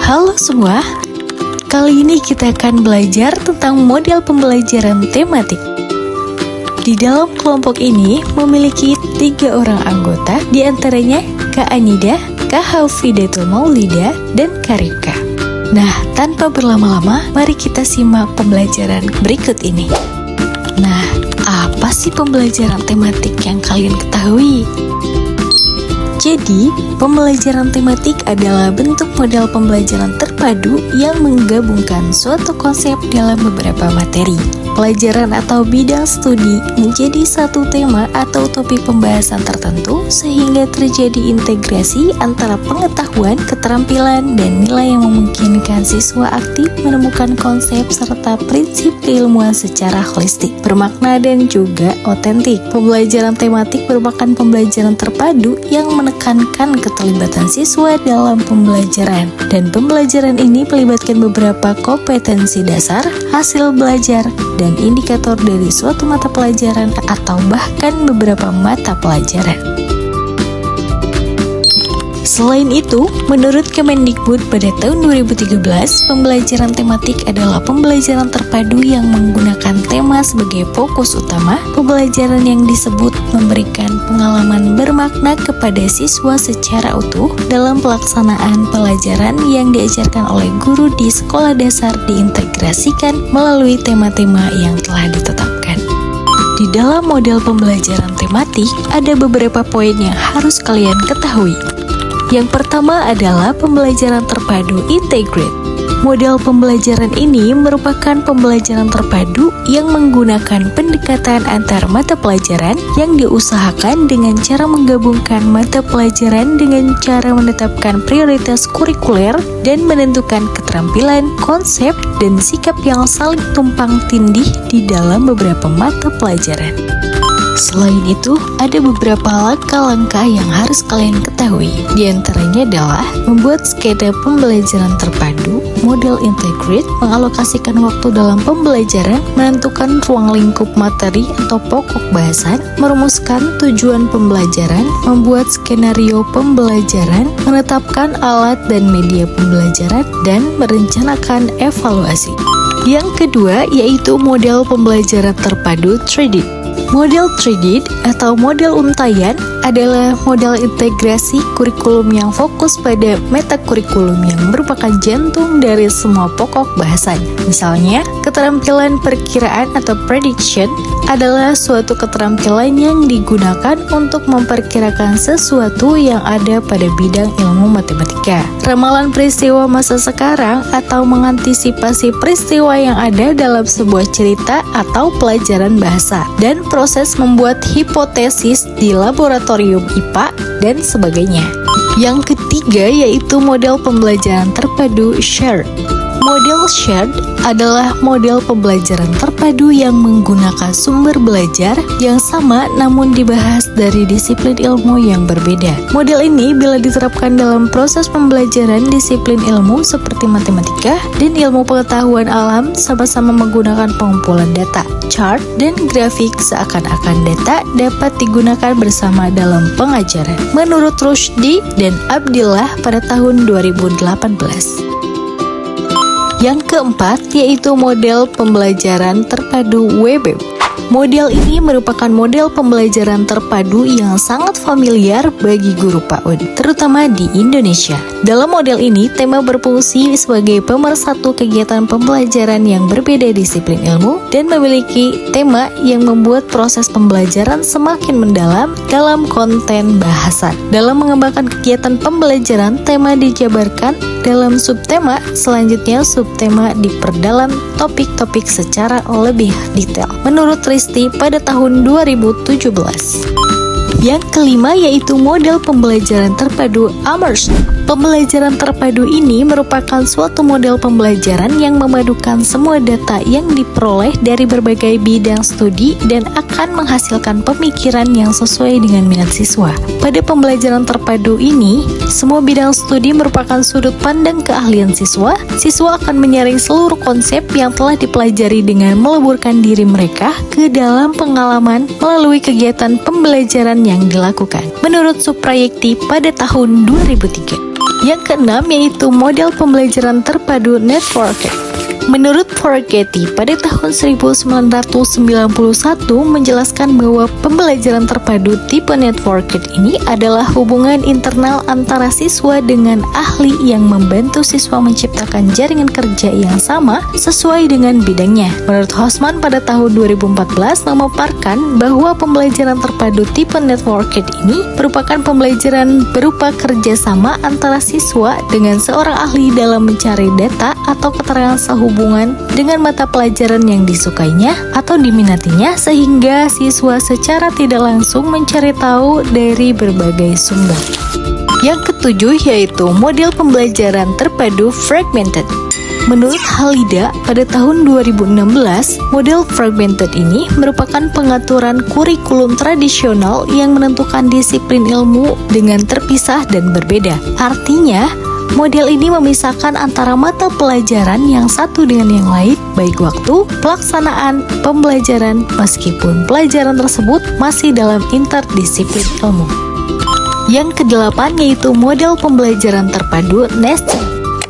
Halo semua, kali ini kita akan belajar tentang model pembelajaran tematik. Di dalam kelompok ini memiliki 3 orang anggota, diantaranya Kak Anida, Kak Haufidatul Maulida, dan Kak Rika. Nah, tanpa berlama-lama, mari kita simak pembelajaran berikut ini. Nah, apa sih pembelajaran tematik yang kalian ketahui? Jadi, pembelajaran tematik adalah bentuk model pembelajaran terpadu yang menggabungkan suatu konsep dalam beberapa materi, pelajaran atau bidang studi menjadi satu tema atau topik pembahasan tertentu sehingga terjadi integrasi antara pengetahuan, keterampilan, dan nilai yang memungkinkan siswa aktif menemukan konsep serta prinsip keilmuan secara holistik, bermakna dan juga otentik. Pembelajaran tematik merupakan pembelajaran terpadu yang menekankan keterlibatan siswa dalam pembelajaran, dan pembelajaran ini melibatkan beberapa kompetensi dasar, hasil belajar, dan indikator dari suatu mata pelajaran atau bahkan beberapa mata pelajaran. Selain itu, menurut Kemendikbud pada tahun 2013, pembelajaran tematik adalah pembelajaran terpadu yang menggunakan tema sebagai fokus utama. Pembelajaran yang disebut memberikan pengalaman bermakna kepada siswa secara utuh dalam pelaksanaan pelajaran yang diajarkan oleh guru di sekolah dasar diintegrasikan melalui tema-tema yang telah ditetapkan. Di dalam model pembelajaran tematik, ada beberapa poin yang harus kalian ketahui. Yang pertama adalah pembelajaran terpadu integrate. Model pembelajaran ini merupakan pembelajaran terpadu yang menggunakan pendekatan antar mata pelajaran yang diusahakan dengan cara menggabungkan mata pelajaran dengan cara menetapkan prioritas kurikuler dan menentukan keterampilan, konsep, dan sikap yang saling tumpang tindih di dalam beberapa mata pelajaran. Selain itu, ada beberapa langkah-langkah yang harus kalian ketahui. Di antaranya adalah membuat skema pembelajaran terpadu, model integrate, mengalokasikan waktu dalam pembelajaran, menentukan ruang lingkup materi atau pokok bahasan, merumuskan tujuan pembelajaran, membuat skenario pembelajaran, menetapkan alat dan media pembelajaran, dan merencanakan evaluasi. Yang kedua yaitu model pembelajaran terpadu 3D. Model 3D atau model untayan adalah model integrasi kurikulum yang fokus pada metakurikulum yang merupakan jantung dari semua pokok bahasan. Misalnya, keterampilan perkiraan atau prediction adalah suatu keterampilan yang digunakan untuk memperkirakan sesuatu yang ada pada bidang ilmu matematika. Ramalan peristiwa masa sekarang atau mengantisipasi peristiwa yang ada dalam sebuah cerita atau pelajaran bahasa, dan proses membuat hipotesis di laboratorium IPA, dan sebagainya. Yang ketiga yaitu model pembelajaran terpadu shared. Model shared adalah model pembelajaran terpadu yang menggunakan sumber belajar yang sama namun dibahas dari disiplin ilmu yang berbeda. Model ini bila diterapkan dalam proses pembelajaran disiplin ilmu seperti matematika dan ilmu pengetahuan alam sama-sama menggunakan pengumpulan data, chart, dan grafik seakan-akan data dapat digunakan bersama dalam pengajaran. Menurut Rushdie dan Abdillah pada tahun 2018. Yang keempat yaitu model pembelajaran terpadu WB. Model ini merupakan model pembelajaran terpadu yang sangat familiar bagi guru PAUD, terutama di Indonesia. Dalam model ini, tema berfungsi sebagai pemersatu kegiatan pembelajaran yang berbeda disiplin ilmu dan memiliki tema yang membuat proses pembelajaran semakin mendalam dalam konten bahasan. Dalam mengembangkan kegiatan pembelajaran, tema dijabarkan dalam subtema, selanjutnya subtema diperdalam topik-topik secara lebih detail. Menurut Risti pada tahun 2017. Yang kelima yaitu model pembelajaran terpadu Amherst. Pembelajaran terpadu ini merupakan suatu model pembelajaran yang memadukan semua data yang diperoleh dari berbagai bidang studi dan akan menghasilkan pemikiran yang sesuai dengan minat siswa. Pada pembelajaran terpadu ini, semua bidang studi merupakan sudut pandang keahlian siswa. Siswa akan menyaring seluruh konsep yang telah dipelajari dengan meleburkan diri mereka ke dalam pengalaman melalui kegiatan pembelajaran yang dilakukan. Menurut Suprayekti pada tahun 2003. Yang keenam yaitu model pembelajaran terpadu networked. Menurut Forgetti, pada tahun 1991 menjelaskan bahwa pembelajaran terpadu tipe networked ini adalah hubungan internal antara siswa dengan ahli yang membantu siswa menciptakan jaringan kerja yang sama sesuai dengan bidangnya. Menurut Hosman, pada tahun 2014 memaparkan bahwa pembelajaran terpadu tipe networked ini merupakan pembelajaran berupa kerjasama antara siswa dengan seorang ahli dalam mencari data atau keterangan sehubungan dengan mata pelajaran yang disukainya atau diminatinya, sehingga siswa secara tidak langsung mencari tahu dari berbagai sumber. Yang ketujuh yaitu model pembelajaran terpadu fragmented. Menurut Halida, pada tahun 2016, model fragmented ini merupakan pengaturan kurikulum tradisional yang menentukan disiplin ilmu dengan terpisah dan berbeda. Artinya, model ini memisahkan antara mata pelajaran yang satu dengan yang lain, baik waktu, pelaksanaan, pembelajaran, meskipun pelajaran tersebut masih dalam interdisiplin ilmu. Yang kedelapan yaitu model pembelajaran terpadu nested.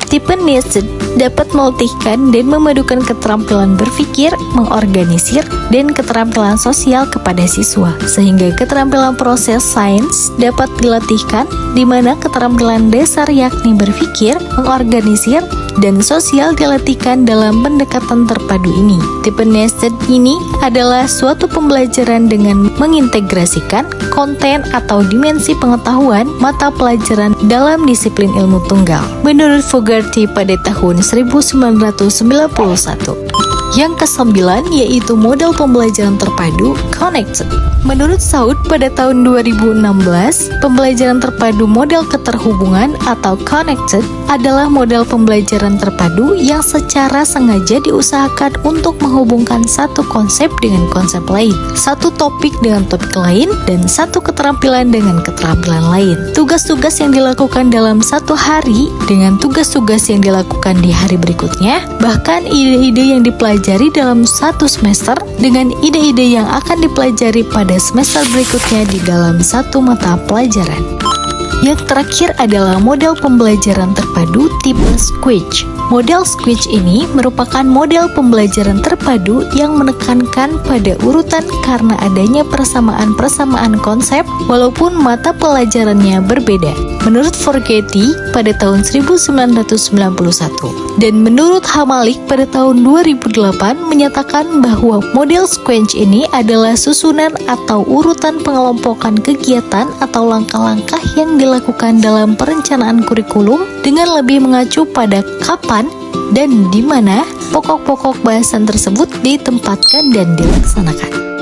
Tipe nested dapat melatihkan dan memadukan keterampilan berpikir, mengorganisir, dan keterampilan sosial kepada siswa, sehingga keterampilan proses sains dapat dilatihkan, di mana keterampilan dasar yakni berpikir, mengorganisir, dan sosial dilatihkan dalam pendekatan terpadu ini. Tipe nested ini adalah suatu pembelajaran dengan mengintegrasikan konten atau dimensi pengetahuan mata pelajaran dalam disiplin ilmu tunggal. Menurut Fogarty pada tahun 1991. Yang kesembilan yaitu model pembelajaran terpadu connected. Menurut Saud, pada tahun 2016, pembelajaran terpadu model keterhubungan atau connected adalah model pembelajaran terpadu yang secara sengaja diusahakan untuk menghubungkan satu konsep dengan konsep lain, satu topik dengan topik lain, dan satu keterampilan dengan keterampilan lain. Tugas-tugas yang dilakukan dalam satu hari dengan tugas-tugas yang dilakukan di hari berikutnya, bahkan ide-ide yang dipelajari dalam satu semester dengan ide-ide yang akan dipelajari pada semester berikutnya di dalam satu mata pelajaran. Yang terakhir adalah model pembelajaran terpadu tipe Squidge. Model Squidge ini merupakan model pembelajaran terpadu yang menekankan pada urutan karena adanya persamaan-persamaan konsep walaupun mata pelajarannya berbeda. Menurut Forgetti pada tahun 1991 dan menurut Hamalik pada tahun 2008 menyatakan bahwa model Squidge ini adalah susunan atau urutan pengelompokan kegiatan atau langkah-langkah yang dilakukan dalam perencanaan kurikulum dengan lebih mengacu pada kapan dan di mana pokok-pokok bahasan tersebut ditempatkan dan dilaksanakan.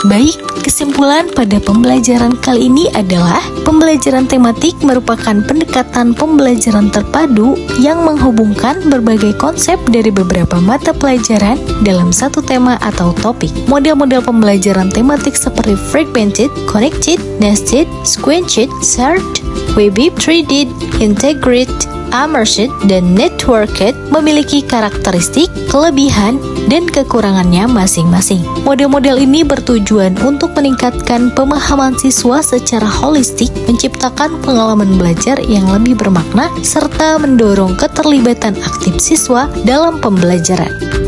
Baik, kesimpulan pada pembelajaran kali ini adalah pembelajaran tematik merupakan pendekatan pembelajaran terpadu yang menghubungkan berbagai konsep dari beberapa mata pelajaran dalam satu tema atau topik. Model-model pembelajaran tematik seperti fragmented, connected, nested, squished, shared, webby, threaded, integrated, immersed, dan networked memiliki karakteristik, kelebihan, dan kekurangannya masing-masing. Model-model ini bertujuan untuk meningkatkan pemahaman siswa secara holistik, menciptakan pengalaman belajar yang lebih bermakna, serta mendorong keterlibatan aktif siswa dalam pembelajaran.